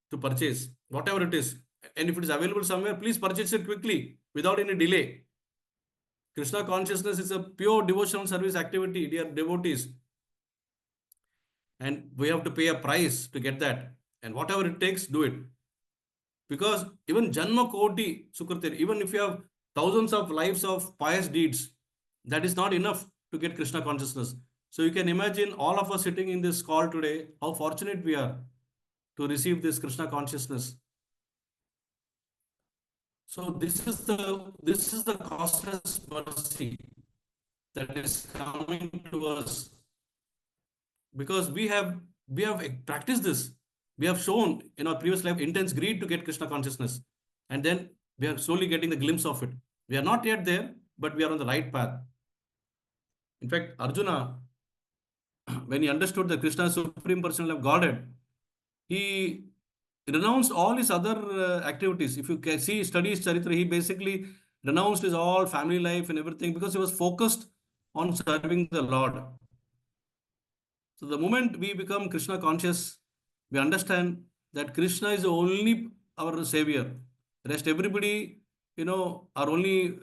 to purchase, whatever it is, and if it is available somewhere, please purchase it quickly without any delay. Krishna consciousness is a pure devotional service activity, dear devotees, and we have to pay a price to get that. And whatever it takes, do it. Because even Janma Koti Sukratir, even if you have thousands of lives of pious deeds, that is not enough to get Krishna consciousness. So you can imagine all of us sitting in this call today, how fortunate we are to receive this Krishna consciousness. So this is the costless mercy that is coming to us because we have practiced this. We have shown in our previous life intense greed to get Krishna consciousness, and then we are slowly getting the glimpse of it. We are not yet there, but we are on the right path. In fact, Arjuna, when he understood that Krishna is Supreme Personality of Godhead, he renounced all his other activities. If you see, study his Charitra, he basically renounced his all family life and everything because he was focused on serving the Lord. So the moment we become Krishna conscious, we understand that Krishna is only our savior. Rest everybody, are only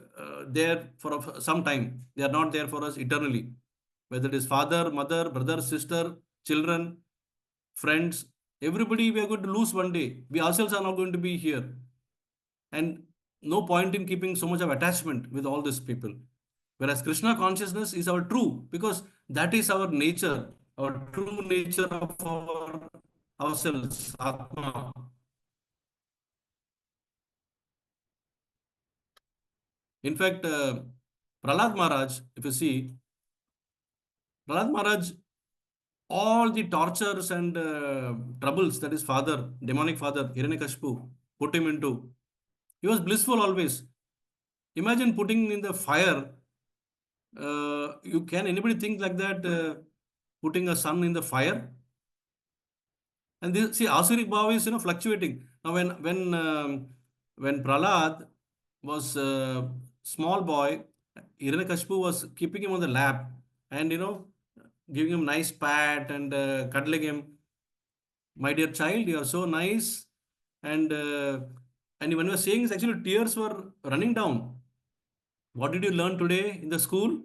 there for some time. They are not there for us eternally. Whether it is father, mother, brother, sister, children, friends, everybody we are going to lose one day. We ourselves are not going to be here. And no point in keeping so much of attachment with all these people. Whereas Krishna consciousness is our true, because that is our nature, our true nature of ourselves, Atma. In fact, Prahlad Maharaj, if you see, Prahlad Maharaj, all the tortures and troubles that his father, demonic father, Hiranyakashipu, put him into, he was blissful always. Imagine putting in the fire. You can anybody think like that? Putting a son in the fire, and this, see, Asuric Bhava is fluctuating. Now, when Prahlad was a small boy, Hiranyakashipu was keeping him on the lap and giving him nice pat and cuddling him. My dear child, you are so nice, and when he was saying this, actually tears were running down. What did you learn today in the school?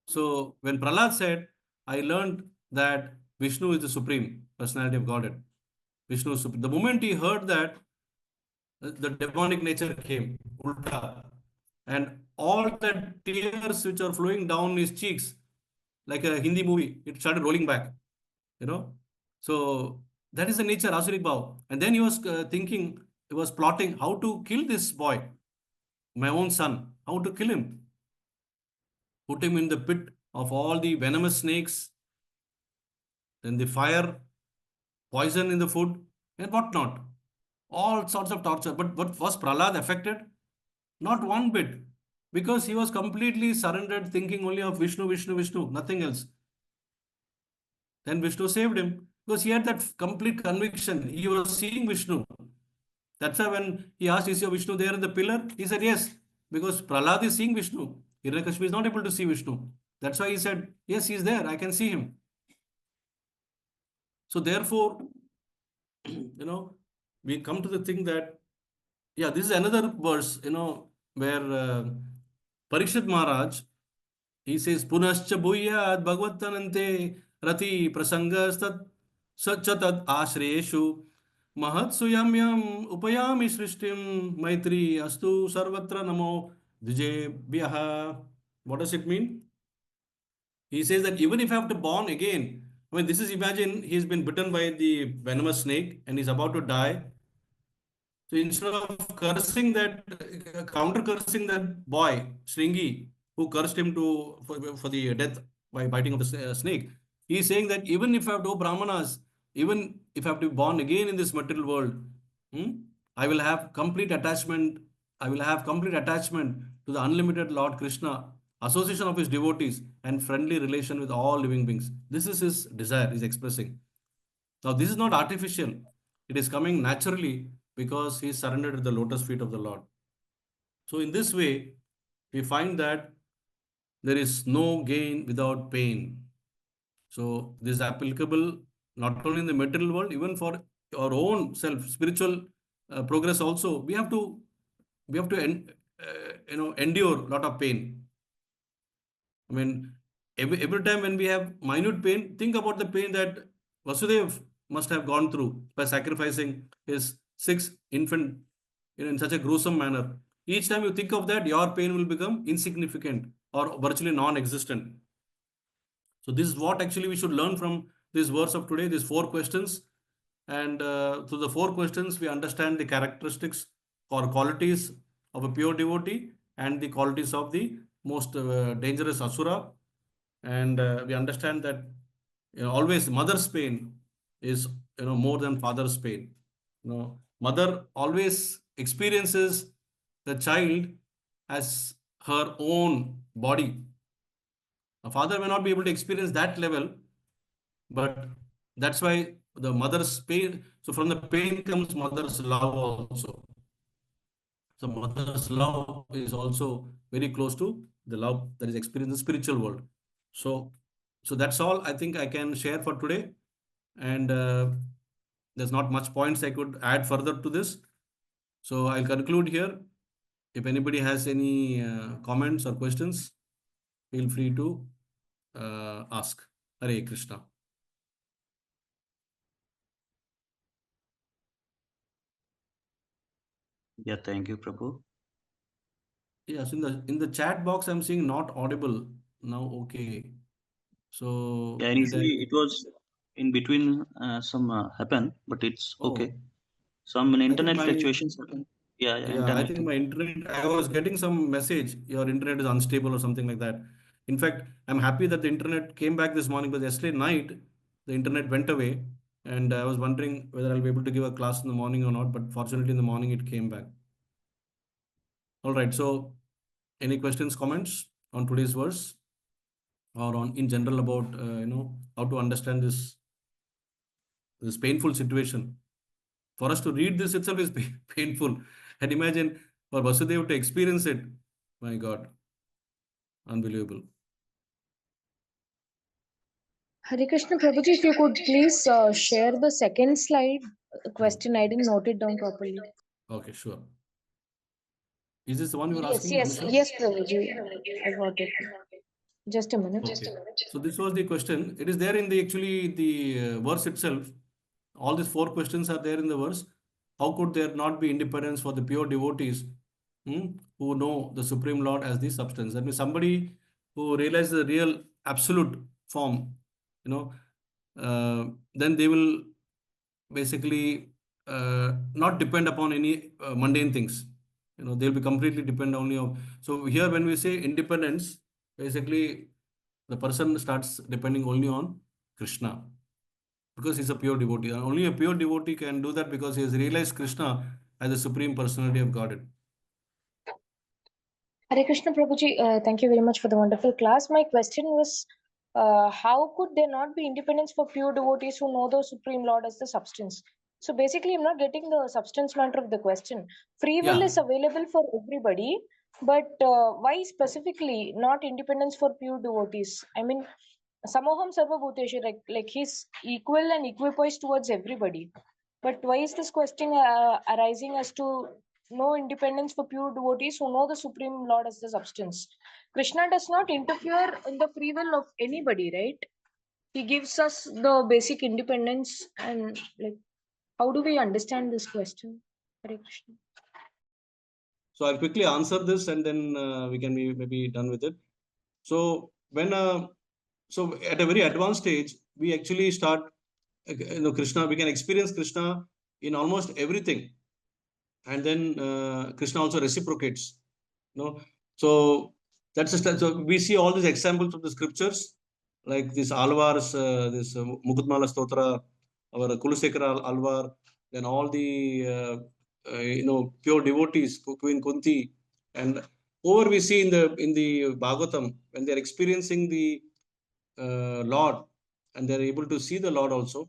So when Prahlad said, I learned that Vishnu is the supreme personality of Godhead. Vishnu is supreme. The moment he heard that, the demonic nature came, ulta, and all the tears which are flowing down his cheeks, like a Hindi movie, it started rolling back. You know, so that is the nature Asurik Bhav. And then he was thinking, he was plotting how to kill this boy, my own son, how to kill him, put him in the pit of all the venomous snakes, then the fire, poison in the food, and whatnot. All sorts of torture. But was Prahlad affected? Not one bit. Because he was completely surrendered, thinking only of Vishnu, Vishnu, Vishnu, nothing else. Then Vishnu saved him because he had that complete conviction. He was seeing Vishnu. That's why when he asked, is your Vishnu there in the pillar? He said, yes, because Prahlad is seeing Vishnu. Hiranyakashipu is not able to see Vishnu. That's why he said, yes, he is there. I can see him. So therefore, we come to the thing that, yeah, this is another verse, where Parikshit Maharaj, he says, Punascha bhuyat bhagavatanante rati prasangastat sachatat ashreshu mahatsu yam upayami srishtim maitri astu sarvatra namo dvijebhyaha. What does it mean? He says that even if I have to born again, I mean, this is, imagine he's been bitten by the venomous snake and he's about to die. So instead of cursing that, counter cursing that boy, Shringi, who cursed him for the death by biting of the snake, he is saying that even if I have no brahmanas, even if I have to be born again in this material world, hmm, I will have complete attachment. I will have complete attachment to the unlimited Lord Krishna, association of his devotees, and friendly relation with all living beings. This is his desire, he's expressing. Now, this is not artificial. It is coming naturally because he surrendered at the lotus feet of the Lord. So, in this way, we find that there is no gain without pain. So, this is applicable not only in the material world, even for our own self, spiritual progress also. We have to endure a lot of pain. I mean, every time when we have minute pain, think about the pain that Vasudev must have gone through by sacrificing his six infant in such a gruesome manner. Each time you think of that, your pain will become insignificant or virtually non-existent. So this is what actually we should learn from this verse of today, these four questions. And through the four questions, we understand the characteristics or qualities of a pure devotee and the qualities of the most dangerous asura. And we understand that always mother's pain is more than father's pain. Mother always experiences the child as her own body. A father may not be able to experience that level, but that's why the mother's pain. So from the pain comes mother's love also. So mother's love is also very close to the love that is experienced in the spiritual world. So, so that's all I think I can share for today. And there's not much points I could add further to this. So I'll conclude here. If anybody has any comments or questions, feel free to ask. Hare Krishna. Yeah, thank you, Prabhu. Yes, in the chat box, I'm seeing not audible now. Okay, so Yeah, did I? initially it was in between some happen, but it's okay. Oh, Some I think internet my fluctuations happen. Yeah, yeah, I internet. think my internet. I was getting some message. Your internet is unstable or something like that. In fact, I'm happy that the internet came back this morning, but yesterday night the internet went away, and I was wondering whether I'll be able to give a class in the morning or not. But fortunately, in the morning it came back. All right. So, any questions, comments on today's verse, or on in general about how to understand this painful situation? For us to read this itself is painful, and imagine for Vasudev to experience it. My God, unbelievable. Hare Krishna Prabhuji, if you could please share the second slide question. I didn't note it down properly. Okay, sure. Is this the one you were Yes, asking, yes, Anusha? yes, Prabhuji. I got it. Just a minute. Okay. So this was the question. It is there in the verse itself. All these four questions are there in the verse. How could there not be independence for the pure devotees who know the Supreme Lord as the substance? That means somebody who realizes the real absolute form, you know, then they will basically not depend upon any mundane things. They'll be completely dependent only on. So here, when we say independence, basically the person starts depending only on Krishna because he's a pure devotee. And only a pure devotee can do that because he has realized Krishna as the supreme personality of Godhead. Hare Krishna Prabhuji, thank you very much for the wonderful class. My question was, how could there not be independence for pure devotees who know the Supreme Lord as the substance? So basically, I'm not getting the substance matter of the question. Free will Yeah. is available for everybody, but why specifically not independence for pure devotees? I mean, Samoham Sarva Bhuteshu, like he's equal and equipoised towards everybody. But why is this question arising as to no independence for pure devotees who know the Supreme Lord as the substance? Krishna does not interfere in the free will of anybody, right? He gives us the basic independence, and like, how do we understand this question? Hare Krishna. So I'll quickly answer this and then we can be maybe done with it. So so at a very advanced stage, we actually start, Krishna, we can experience Krishna in almost everything. and then Krishna also reciprocates. So that's so we see all these examples of the scriptures, like this Alvar's, this Mukutmala Stotra, our Kulusekara Alvar, then all the pure devotees, Queen Kunti, and over we see in the Bhagavatam when they are experiencing the Lord, and they are able to see the Lord also,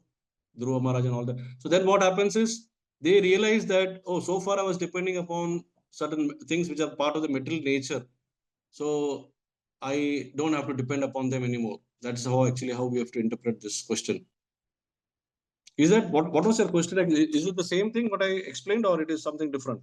Dhruva Maharaj and all that. So then what happens is they realize that, oh, so far I was depending upon certain things which are part of the material nature. So I don't have to depend upon them anymore. That's how we have to interpret this question. Is that what was your question? Is it the same thing what I explained, or it is something different?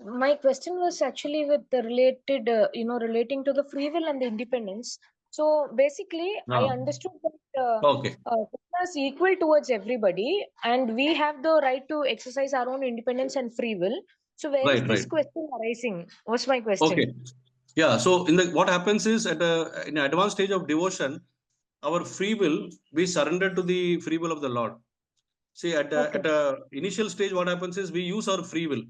My question was actually with the related, relating to the free will and the independence. So basically, I Ah, understood that okay. Krishna is equal towards everybody, and we have the right to exercise our own independence and free will. So where is Right, this right. question arising? What's my question? Okay. Yeah. So what happens is in an advanced stage of devotion, our free will, we surrender to the free will of the Lord. See, at Okay. a initial stage, what happens is we use our free will,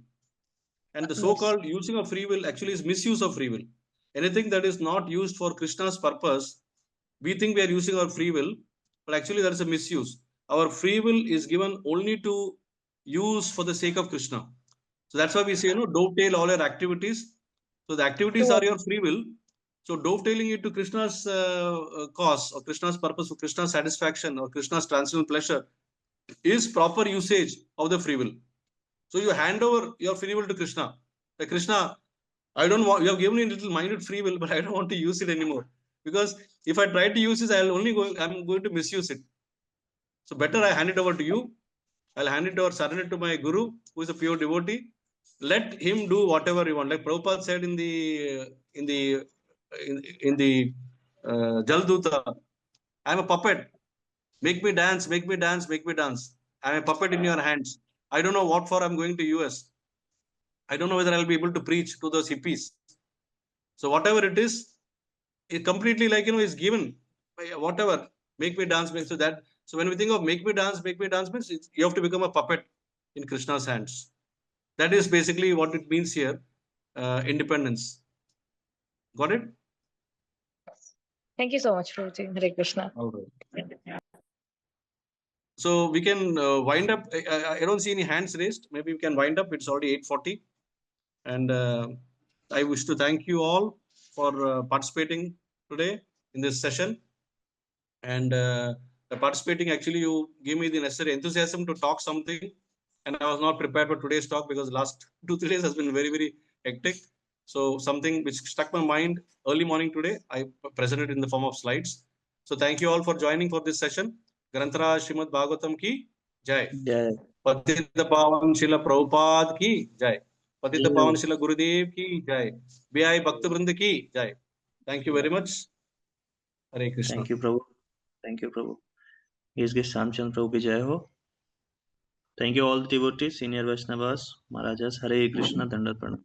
and the Yes. so-called using of free will actually is misuse of free will. Anything that is not used for Krishna's purpose, we think we are using our free will, but actually there is a misuse. Our free will is given only to use for the sake of Krishna. So that's why we say, dovetail all your activities. So the activities are Towards your free will. So dovetailing it to Krishna's cause or Krishna's purpose or Krishna's satisfaction or Krishna's transcendental pleasure is proper usage of the free will. So you hand over your free will to Krishna. Like, Krishna, I don't want, you have given me a little minute free will, but I don't want to use it anymore. Because if I try to use this, I'm going to misuse it. So better I hand it over to you. I'll hand it over, surrender it to my guru, who is a pure devotee. Let him do whatever he wants. Like Prabhupada said in the Jalduta, I'm a puppet. Make me dance, make me dance, make me dance. I'm a puppet in your hands. I don't know what for I'm going to US. I don't know whether I'll be able to preach to those hippies. So whatever it is completely like, is given. Whatever, make me dance. So when we think of make me dance means you have to become a puppet in Krishna's hands. That is basically what it means here. Independence. Got it? Thank you so much, Prabhuji. Hare Krishna. All right. So we can wind up. I don't see any hands raised. Maybe we can wind up. It's already 8:40. And I wish to thank you all for participating today in this session. And participating, actually, you give me the necessary enthusiasm to talk something. And I was not prepared for today's talk because the last 2-3 days has been very, very hectic. So something which struck my mind early morning today, I presented in the form of slides. So thank you all for joining for this session. Granthara Srimad Bhagavatam ki jai. Jai. Patita Pavan Shila Prabhupada ki jai. Patita Jai. Pavan Shila Gurudev ki jai. B.I. Bhaktivedanta ki jai. Thank you very much. Hare Krishna. Thank you, Prabhu. Thank you, Prabhu. His Grace Shamchandra Prabhu ki jai ho. Thank you all the devotees, senior Vaishnavas, Maharajas. Hare Krishna, Dandat Pranam.